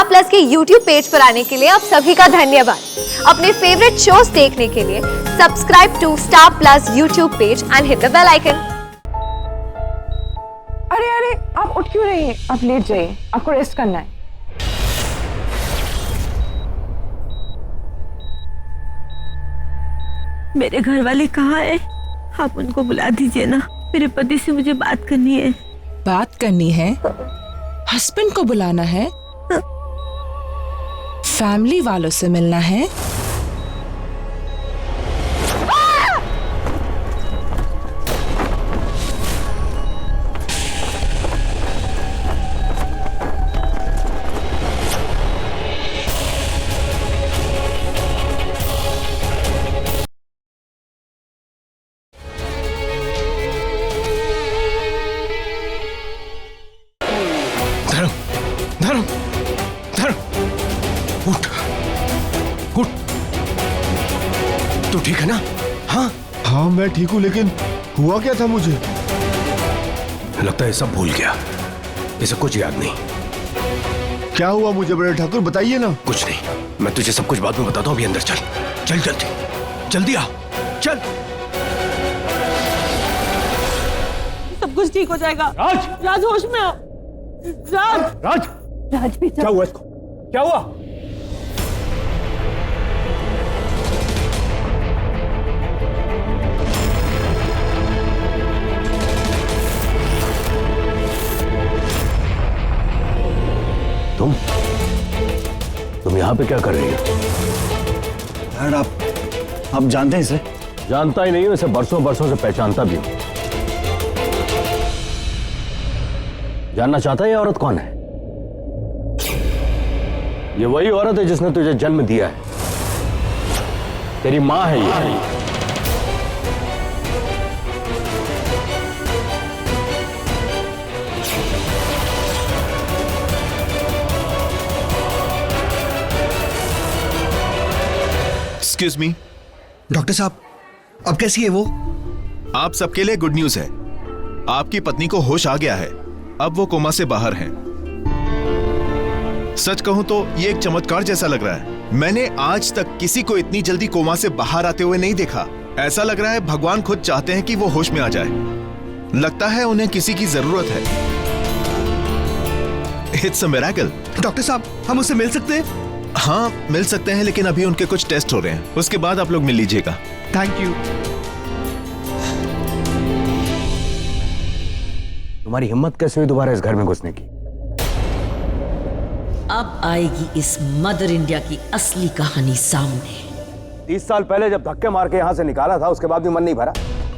Star plus के YouTube page पर आने के लिए आप सभी का धन्यवाद। अपने फेवरेट शोज देखने के लिए subscribe to Star Plus YouTube page and hit the bell icon. अरे अरे, आप उठ क्यों रही हैं? आप लेट जाइए, आपको रेस्ट करना है। मेरे घर वाले कहाँ है? आप उनको बुला दीजिए ना, मेरे पति से मुझे बात करनी है। बात करनी है? हस्बैंड को बुलाना है? फैमिली वालों से मिलना है? धर्म, धर्म, उठ, उठ। तू ठीक है ना? हाँ हाँ मैं ठीक हूँ, लेकिन हुआ क्या था मुझे? लगता है सब भूल गया, इसे कुछ याद नहीं। क्या हुआ मुझे बड़े ठाकुर, बताइए ना। कुछ नहीं, मैं तुझे सब कुछ बाद में बताता हूँ। अभी अंदर चल, चल जल्दी, जल्दी आ, चल। सब कुछ ठीक हो जाएगा। राज, राज होश में आओ। राज, राज, राज बेटा, क्या हुआ इसको? क्या हुआ? तुम यहाँ पे क्या कर रही हो? डैड, आप जानते हैं इसे? जानता ही नहीं हूँ इसे, बरसों बरसों से पहचानता भी हूँ। जानना चाहता है ये औरत कौन है? ये वही औरत है जिसने तुझे जन्म दिया है, तेरी माँ है ये। एक्सक्यूज मी डॉक्टर साहब, अब कैसी है वो? आप सबके लिए गुड न्यूज है। आपकी पत्नी को होश आ गया है, अब वो कोमा से बाहर हैं। सच कहूं तो ये एक चमत्कार जैसा लग रहा है। मैंने आज तक किसी को इतनी जल्दी कोमा से बाहर आते हुए नहीं देखा। ऐसा लग रहा है भगवान खुद चाहते हैं कि वो होश में आ जाए। लगता है उन्हें किसी की जरूरत है। It's a miracle. डॉक्टर साहब, हम उससे मिल सकते हैं? हाँ मिल सकते हैं, लेकिन अभी उनके कुछ टेस्ट हो रहे हैं, उसके बाद आप लोग मिल लीजिएगा। Thank you. तुम्हारी हिम्मत कैसे हुई दोबारा इस घर में घुसने की? अब आएगी इस मदर इंडिया की असली कहानी सामने। 30 साल पहले जब धक्के मार के यहाँ से निकाला था, उसके बाद भी मन नहीं भरा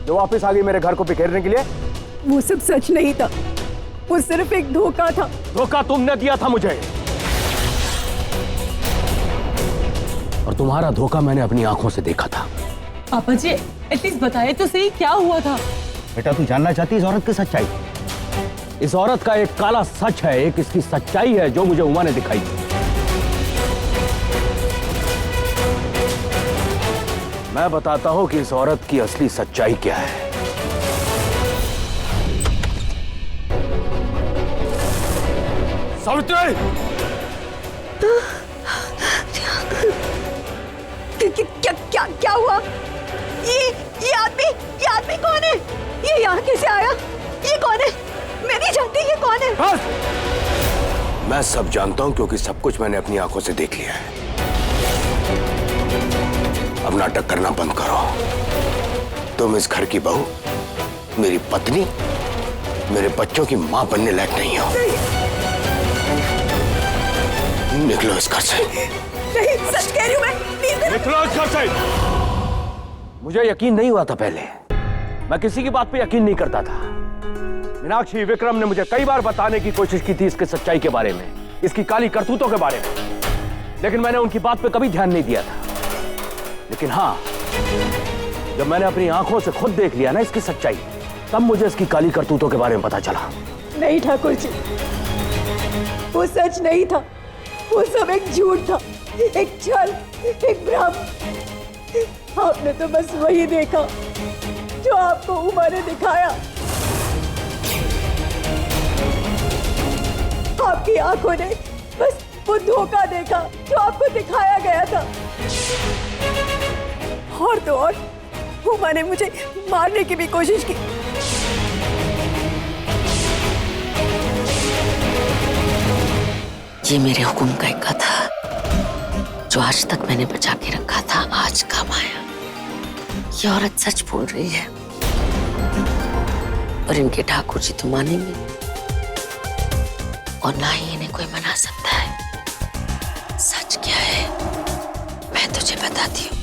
जो वापस आ गई मेरे घर को बिखेरने के लिए? वो सब सच नहीं था, वो सिर्फ एक धोखा था। धोखा तुमने दिया था मुझे, और तुम्हारा धोखा मैंने अपनी आंखों से देखा था। पापा जी, एटलीस्ट बताए तो सही क्या हुआ था। बेटा, तू जानना चाहती इस औरत की सच्चाई? इस औरत का एक काला सच है, एक इसकी सच्चाई है जो मुझे उमा ने दिखाई। मैं बताता हूं कि इस औरत की असली सच्चाई क्या है। सावित्री! क्या हुआ? ये आदमी कौन है? ये यहाँ कैसे आया? ये कौन है? मैं नहीं जानती ये कौन है। बस! मैं सब जानता हूं क्योंकि सब कुछ मैंने अपनी आंखों से देख लिया है। अब नाटक करना बंद करो। तुम इस घर की बहू, मेरी पत्नी, मेरे बच्चों की मां बनने लायक नहीं हो। निकलो इस घर से। नहीं, सच कह रही हूँ मैं। निकलो इस घर से। मुझे यकीन नहीं हुआ था पहले, मैं किसी की बात पे यकीन नहीं करता था। मीनाक्षी, विक्रम ने मुझे कई बार बताने की कोशिश की थी इसके सच्चाई के बारे में, इसकी काली करतूतों के बारे में, लेकिन मैंने उनकी बात पे कभी ध्यान नहीं दिया था। लेकिन हाँ, जब मैंने अपनी आंखों से खुद देख लिया ना इसकी सच्चाई, तब मुझे इसकी काली करतूतों के बारे में पता चला। नहीं ठाकुर जी, वो सच नहीं था, वो सब एक झूठ था, एक छल, एक भ्रम। आपने तो बस वही देखा जो आपको उमा ने दिखाया। आपकी आंखों ने बस वो धोखा देखा जो आपको दिखाया गया था। और तो और हुमा ने मुझे मारने की भी कोशिश की। ये मेरे हुक्म का एक था जो आज तक मैंने बचा के रखा था, आज काम आया। ये औरत सच बोल रही है और इनके ठाकुर जी तो मानेंगे और ना ही इन्हें कोई मना सकता है। सच क्या है मैं तुझे बताती हूँ।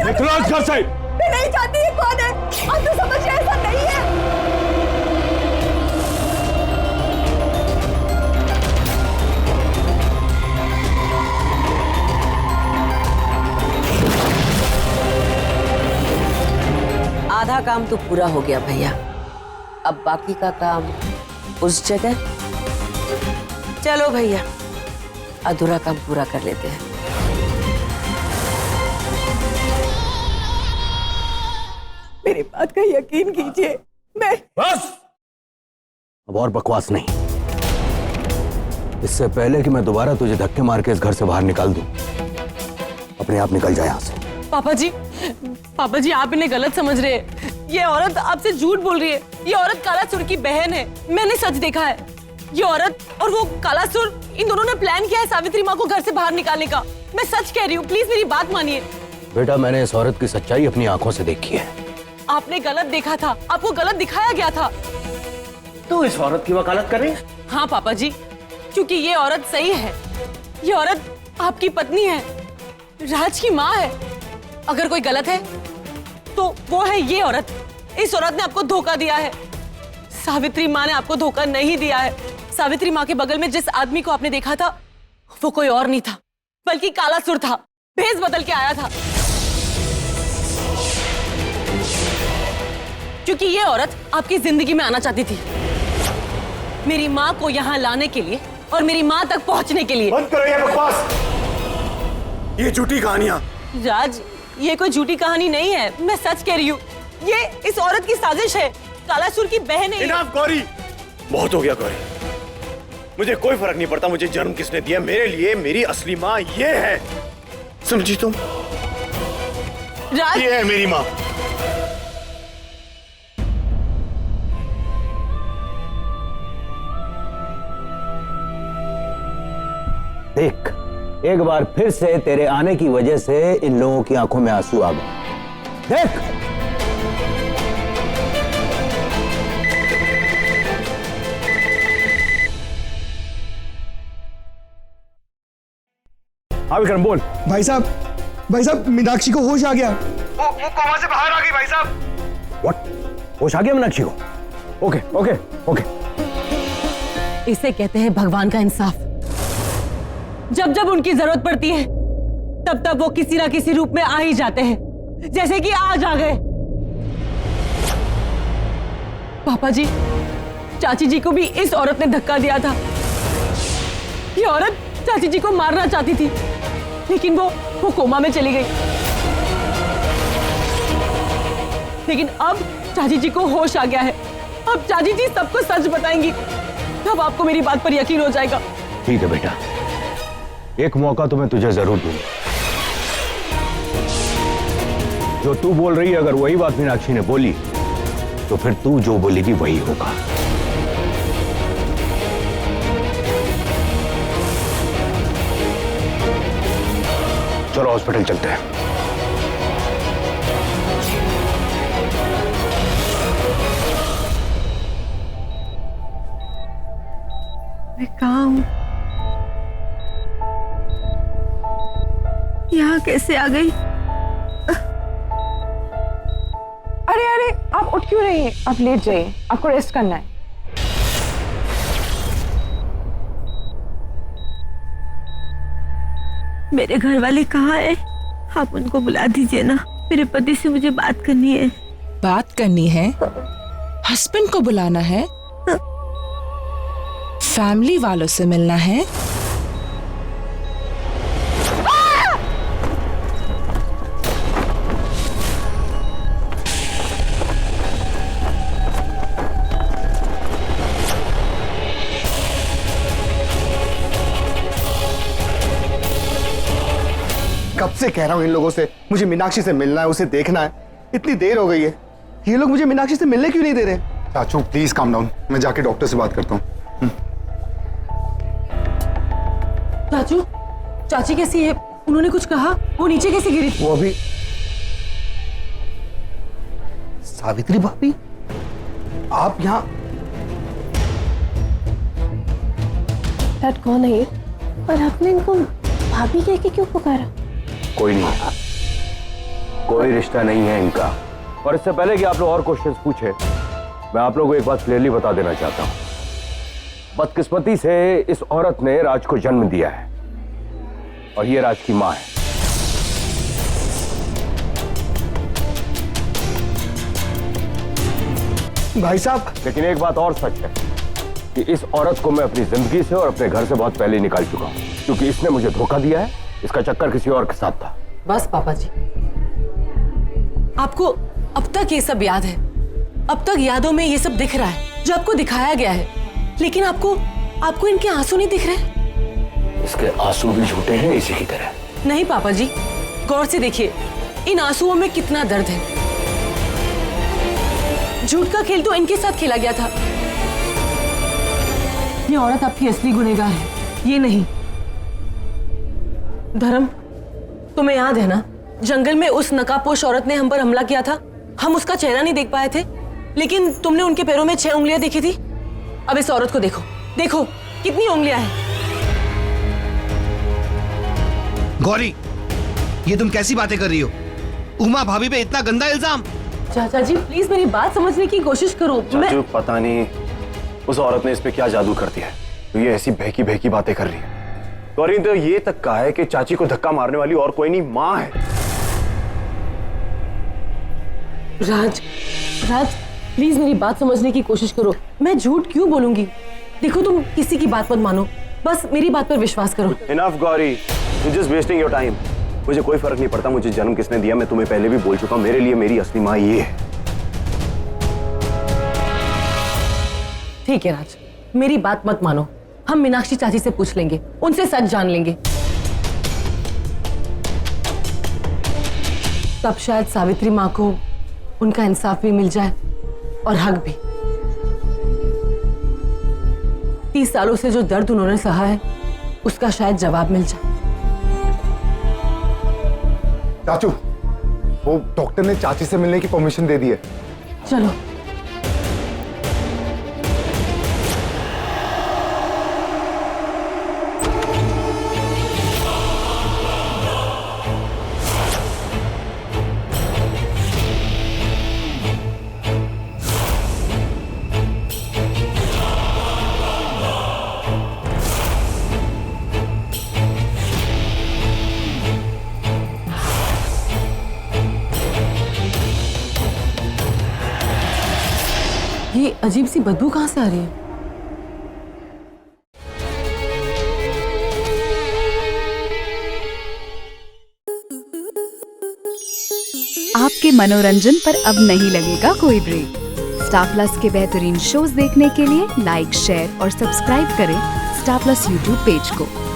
निकलो इस घर से। मैं नहीं चाहती ये कौन है, आप तो समझिए ऐसा नहीं है। आधा काम तो पूरा हो गया भैया, अब बाकी का काम उस जगह। चलो भैया अधूरा काम पूरा कर लेते हैं। मेरी बात का यकीन कीजिए, मैं बस अब और बकवास नहीं। इससे पहले कि मैं दोबारा तुझे धक्के मार के इस घर से बाहर निकाल दूं, अपने आप निकल जाए यहाँ से। पापा जी आप इन्हें गलत समझ रहे हैं। ये औरत आपसे झूठ बोल रही है। ये औरत कालासुर की बहन है, मैंने सच देखा है। ये औरत और वो कालासुर, इन दोनों ने प्लान किया है सावित्री माँ को घर से बाहर निकालने का। मैं सच कह रही हूँ, प्लीज मेरी बात मानिए। बेटा मैंने इस औरत की सच्चाई अपनी आंखों से देखी है। आपने गलत देखा था, आपको गलत दिखाया गया था। तो इस औरत की वकालत करें? हाँ पापा जी, क्योंकि ये औरत सही है। ये औरत आपकी पत्नी है, राज की माँ है। अगर कोई गलत है तो वो है ये औरत। इस औरत ने आपको धोखा दिया है। सावित्री माँ ने आपको धोखा नहीं दिया है। सावित्री माँ के बगल में जिस आदमी को आपने देखा था वो कोई और नहीं था, बल्कि कालासुर था। भेष बदल के आया था। क्योंकि ये औरत आपकी जिंदगी में आना चाहती थी, मेरी माँ को यहाँ लाने के लिए और मेरी माँ तक पहुँचने के लिए। बंद करो ये बकवास, ये झूठी कहानियां। राज ये कोई झूठी कहानी नहीं है, मैं सच कह रही हूँ। ये इस औरत की साजिश है, कालासुर की बहन है। इनाफ गौरी, बहुत हो गया गौरी। मुझे कोई फर्क नहीं पड़ता मुझे जन्म किसने दिया। मेरे लिए मेरी असली माँ ये है, समझी तुम? राज ये है मेरी माँ। देख, एक बार फिर से तेरे आने की वजह से इन लोगों की आंखों में आंसू आ गए। देख, हाँ विक्रम बोल। भाई साहब मीनाक्षी को होश आ गया। वो कोमा से बाहर आ गई भाई साहब। व्हाट? होश आ गया मीनाक्षी को? Okay okay okay. इसे कहते हैं भगवान का इंसाफ। जब जब उनकी जरूरत पड़ती है तब तब वो किसी ना किसी रूप में आ ही जाते हैं, जैसे कि आज आ गए। पापा जी, चाची जी को भी इस औरत ने धक्का दिया था। ये औरत चाची जी को मारना चाहती थी, लेकिन वो कोमा में चली गई। लेकिन अब चाची जी को होश आ गया है। अब चाची जी सबको सच बताएंगी, तब आपको मेरी बात पर यकीन हो जाएगा। ठीक है बेटा, एक मौका तो मैं तुझे जरूर दूंगा। जो तू बोल रही है, अगर वही बात मीनाक्षी ने बोली तो फिर तू जो बोलेगी वही होगा। चलो हॉस्पिटल चलते हैं। मैं कहाँ हूँ? यहाँ कैसे आ गई? अरे आप उठ क्यों रही हैं? आप लेट जाइए, आपको रेस्ट करना है। मेरे घर वाले कहाँ है? आप उनको बुला दीजिए ना, मेरे पति से मुझे बात करनी है। बात करनी है? हस्बैंड को बुलाना है? फैमिली वालों से मिलना है? कब से कह रहा हूँ इन लोगों से, मुझे मीनाक्षी से मिलना है, उसे देखना है। इतनी देर हो गई है, ये लोग मुझे मीनाक्षी से मिलने क्यों नहीं दे रहे? चाचू प्लीज काम डाउन, मैं जाके डॉक्टर से बात करता हूँ। चाचू, चाची कैसी है? उन्होंने कुछ कहा? वो नीचे कैसे गिरी? वो अभी सावित्री भाभी, आप यहाँ? डैड कौन है ये? और आपने इनको भाभी कह के क्यों पुकारा? कोई नहीं है, कोई रिश्ता नहीं है इनका। और इससे पहले कि आप लोग और क्वेश्चंस पूछे, मैं आप लोगों को एक बात क्लियरली बता देना चाहता हूं। बदकिस्मती से इस औरत ने राज को जन्म दिया है और ये राज की मां है। भाई साहब, लेकिन एक बात और सच है कि इस औरत को मैं अपनी जिंदगी से और अपने घर से बहुत पहले निकाल चुका हूं, क्योंकि इसने मुझे धोखा दिया है। इसका चक्कर किसी और के साथ था। बस पापा जी, आपको अब तक ये सब याद है, अब तक यादों में ये सब दिख रहा है जो आपको दिखाया गया है, लेकिन आपको इनके आंसू नहीं दिख रहे। इसके आंसू भी झूठे हैं इसी की तरह। नहीं पापा जी, गौर से देखिए, इन आंसुओं में कितना दर्द है। झूठ का खेल तो इनके साथ खेला गया था। ये औरत आपकी असली गुनहगार है, ये नहीं। धर्म, तुम्हें याद है ना, जंगल में उस नकाबपोश औरत ने हम पर हमला किया था। हम उसका चेहरा नहीं देख पाए थे, लेकिन तुमने उनके पैरों में 6 उंगलियां देखी थी। अब इस औरत को देखो, देखो कितनी उंगलियां हैं। गौरी, ये तुम कैसी बातें कर रही हो? उमा भाभी पे इतना गंदा इल्जाम? चाचा जी प्लीज मेरी बात समझने की कोशिश करो। चाचू पता नहीं उस औरत ने इस पे क्या जादू कर दिया है, तो ये ऐसी बहकी बहकी बातें कर रही है। गौरी तो ये तक कहा है कि चाची को धक्का मारने वाली और कोई नहीं, माँ है। राज, प्लीज मेरी बात समझने की कोशिश करो। मैं झूठ क्यों बोलूंगी? देखो, तुम किसी की बात मत मानो, बस मेरी बात पर विश्वास करो। Enough Gauri, you just wasting your time. मुझे कोई फर्क नहीं पड़ता मुझे जन्म किसने दिया, मैं तुम्हें पहले भी बोल चुका हूं, मेरे लिए मेरी असली माँ ये है। ठीक है राज, मेरी बात मत मानो, हम मीनाक्षी चाची से पूछ लेंगे, उनसे सच जान लेंगे। तब शायद सावित्री माँ को उनका इंसाफ भी मिल जाए और हक भी। 30 सालों से जो दर्द उन्होंने सहा है, उसका शायद जवाब मिल जाए। चाचू, वो डॉक्टर ने चाची से मिलने की परमिशन दे दी है। चलो। ये अजीब सी बदबू कहां से आ रही है? आपके मनोरंजन पर अब नहीं लगेगा कोई ब्रेक। स्टार प्लस के बेहतरीन शोज देखने के लिए लाइक, शेयर और सब्सक्राइब करें स्टार प्लस यूट्यूब पेज को।